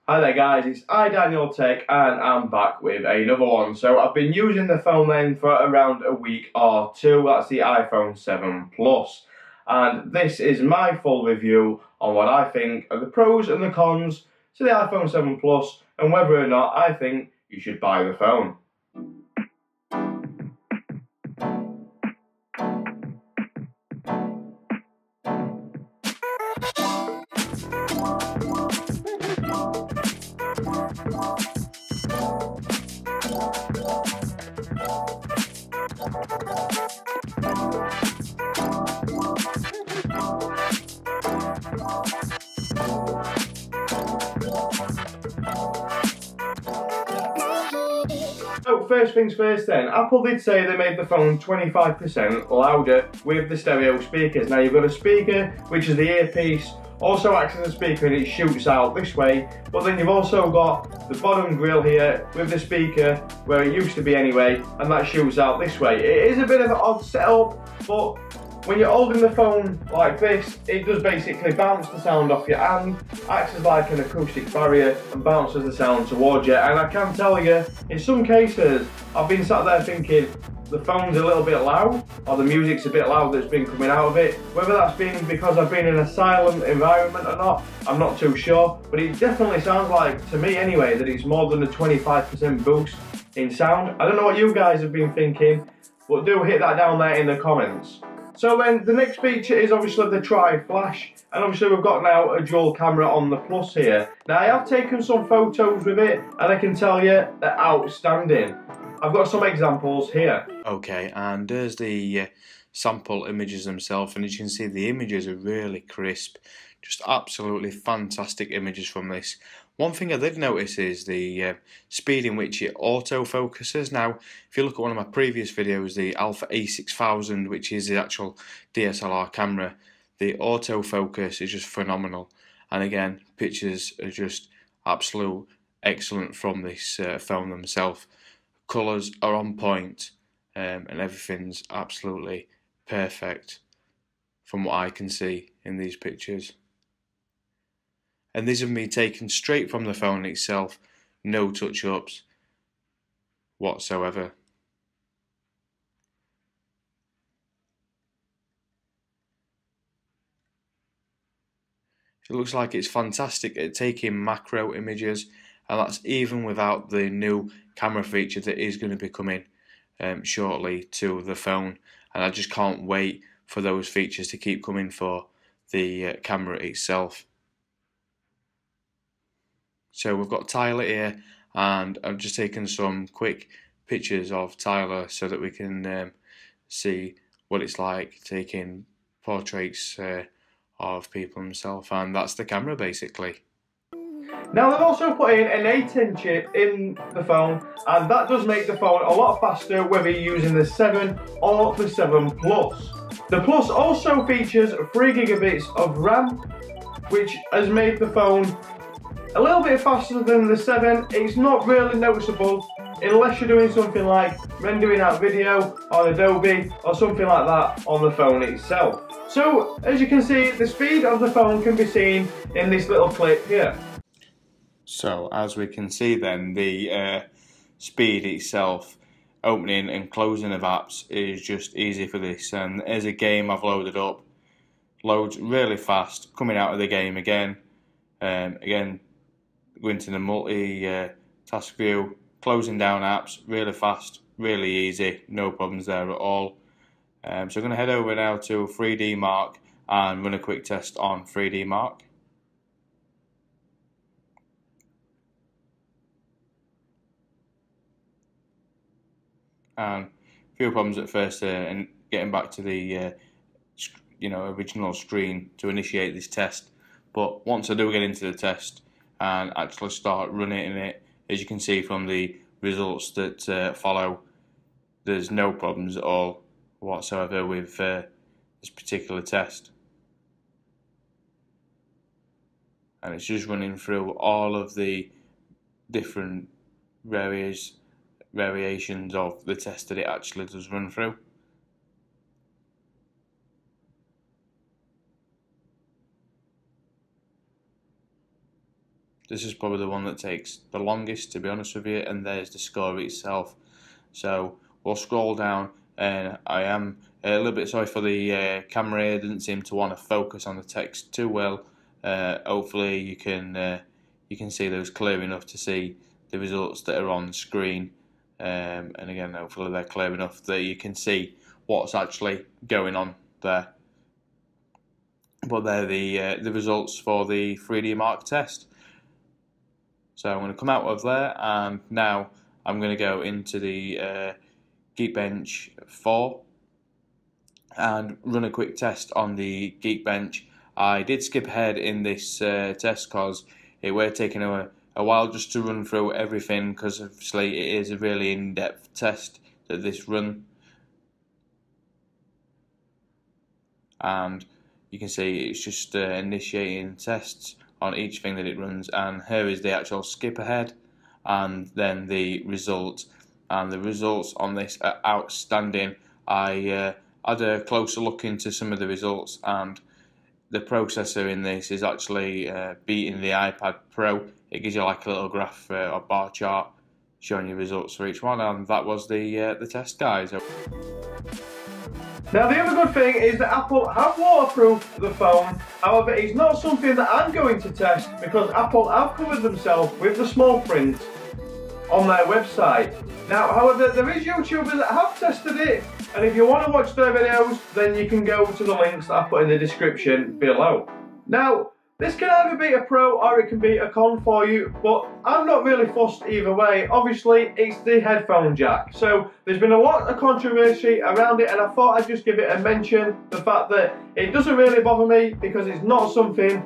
Hi there guys, it's Daniel Tech and I'm back with another one. So I've been using the phone then for around a week or two. That's the iPhone 7 Plus. And this is my full review on what I think are the pros and the cons to the iPhone 7 Plus and whether or not I think you should buy the phone. So first things first then, Apple did say they made the phone 25% louder with the stereo speakers. Now you've got a speaker, which is the earpiece, also acts as a speaker and it shoots out this way, but then you've also got the bottom grill here with the speaker where it used to be anyway, and that shoots out this way. It is a bit of an odd setup, but when you're holding the phone like this, it does basically bounce the sound off your hand, acts as like an acoustic barrier and bounces the sound towards you. And I can tell you, in some cases, I've been sat there thinking, the phone's a little bit loud, or the music's a bit loud that's been coming out of it. Whether that's been because I've been in a silent environment or not, I'm not too sure. But it definitely sounds like, to me anyway, that it's more than a 25% boost in sound. I don't know what you guys have been thinking, but do hit that down there in the comments. So then the next feature is obviously the tri-flash, and obviously we've got now a dual camera on the Plus here. Now I have taken some photos with it and I can tell you they're outstanding. I've got some examples here. Okay, and there's the sample images themselves, and as you can see the images are really crisp, just absolutely fantastic images from this. One thing I did notice is the speed in which it autofocuses. Now, if you look at one of my previous videos, the Alpha A6000, which is the actual DSLR camera, the autofocus is just phenomenal. And again, pictures are just absolute excellent from this phone themselves. Colours are on point, and everything's absolutely perfect from what I can see in these pictures. And these have been taken straight from the phone itself, no touch-ups whatsoever. It looks like it's fantastic at taking macro images, and that's even without the new camera feature that is going to be coming shortly to the phone. And I just can't wait for those features to keep coming for the camera itself. So we've got Tyler here, and I've just taken some quick pictures of Tyler so that we can see what it's like taking portraits of people himself, and that's the camera basically. Now they've also put in an A10 chip in the phone, and that does make the phone a lot faster whether you're using the 7 or the 7 Plus. The Plus also features 3 gigabits of RAM, which has made the phone a little bit faster than the 7. It's not really noticeable unless you're doing something like rendering out video on Adobe or something like that on the phone itself. So as you can see, the speed of the phone can be seen in this little clip here. So as we can see then, the speed itself, opening and closing of apps, is just easy for this. And as a game I've loaded up, loads really fast, coming out of the game again, again going to the multi-task view, closing down apps, really fast, really easy, no problems there at all. So I'm going to head over now to 3D Mark and run a quick test on 3D Mark. And a few problems at first and getting back to the original screen to initiate this test. But once I do get into the test and actually start running it, as you can see from the results that follow, there's no problems at all whatsoever with this particular test. And it's just running through all of the different variations of the test that it actually does run through. This is probably the one that takes the longest, to be honest with you, and there's the score itself. So we'll scroll down, and I am a little bit sorry for the camera here. It didn't seem to want to focus on the text too well. Hopefully you can see those clear enough to see the results that are on the screen, and again, hopefully they're clear enough that you can see what's actually going on there. But they're the results for the 3D Mark test. So I'm going to come out of there, and now I'm going to go into the Geekbench 4 and run a quick test on the Geekbench. I did skip ahead in this test because it were taking a while just to run through everything, because obviously it is a really in-depth test that this run. And you can see it's just initiating tests on each thing that it runs, and here is the actual skip ahead and then the result, and the results on this are outstanding. I had a closer look into some of the results, and the processor in this is actually beating the iPad Pro. It gives you like a little graph or bar chart showing you results for each one, and that was the test, guys. Now the other good thing is that Apple have waterproofed the phone. However, it's not something that I'm going to test because Apple have covered themselves with the small print on their website. Now, however, there is YouTubers that have tested it, and if you want to watch their videos, then you can go to the links that I put in the description below. Now, this can either be a pro or it can be a con for you, but I'm not really fussed either way. Obviously, it's the headphone jack. So there's been a lot of controversy around it, and I thought I'd just give it a mention. The fact that it doesn't really bother me because it's not something,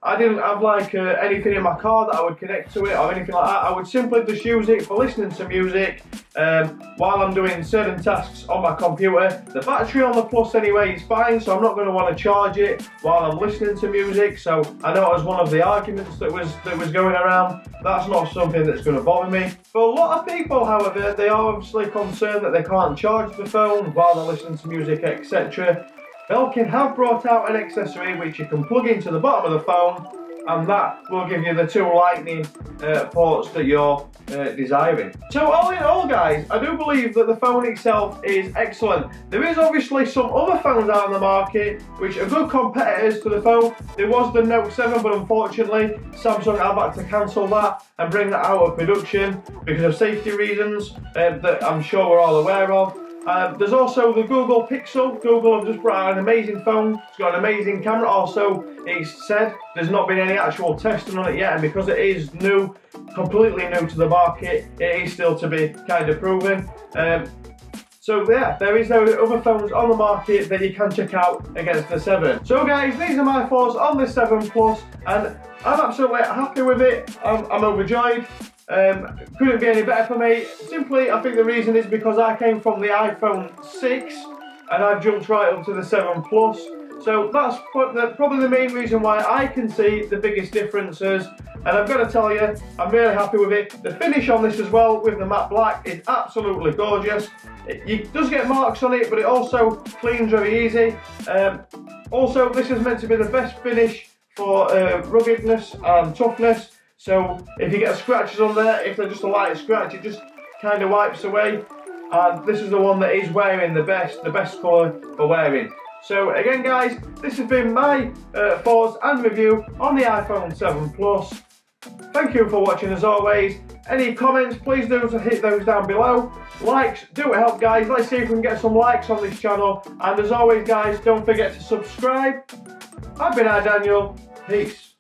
I didn't have like anything in my car that I would connect to it or anything like that. I would simply just use it for listening to music while I'm doing certain tasks on my computer. The battery on the Plus anyway is fine, so I'm not going to want to charge it while I'm listening to music. So I know it was one of the arguments that was going around. That's not something that's going to bother me. For a lot of people, however, they are obviously concerned that they can't charge the phone while they're listening to music, etc. Belkin have brought out an accessory which you can plug into the bottom of the phone, and that will give you the two lightning ports that you're desiring. So all in all, guys, I do believe that the phone itself is excellent. There is obviously some other phones out on the market which are good competitors to the phone. There was the Note 7, but unfortunately Samsung have had to cancel that and bring that out of production because of safety reasons that I'm sure we're all aware of. There's also the Google Pixel. Google have just brought out an amazing phone. It's got an amazing camera. Also, it's said there's not been any actual testing on it yet, and because it is new, completely new to the market, it is still to be kind of proven. So yeah, there is other phones on the market that you can check out against the 7. So guys, these are my thoughts on the 7 Plus, and I'm absolutely happy with it. I'm overjoyed. Couldn't be any better for me. Simply, I think the reason is because I came from the iPhone 6 and I've jumped right up to the 7 Plus. So that's probably the main reason why I can see the biggest differences. And I've got to tell you, I'm really happy with it. The finish on this as well with the matte black is absolutely gorgeous. It does get marks on it, but it also cleans very easy. Also, this is meant to be the best finish for ruggedness and toughness. So if you get scratches on there, if they're just a light scratch, it just kind of wipes away. And this is the one that is wearing the best colour for wearing. So again, guys, this has been my thoughts and review on the iPhone 7 Plus. Thank you for watching as always. Any comments, please do hit those down below. Likes do help, guys. Let's see if we can get some likes on this channel. And as always, guys, don't forget to subscribe. I've been Daniel. Peace.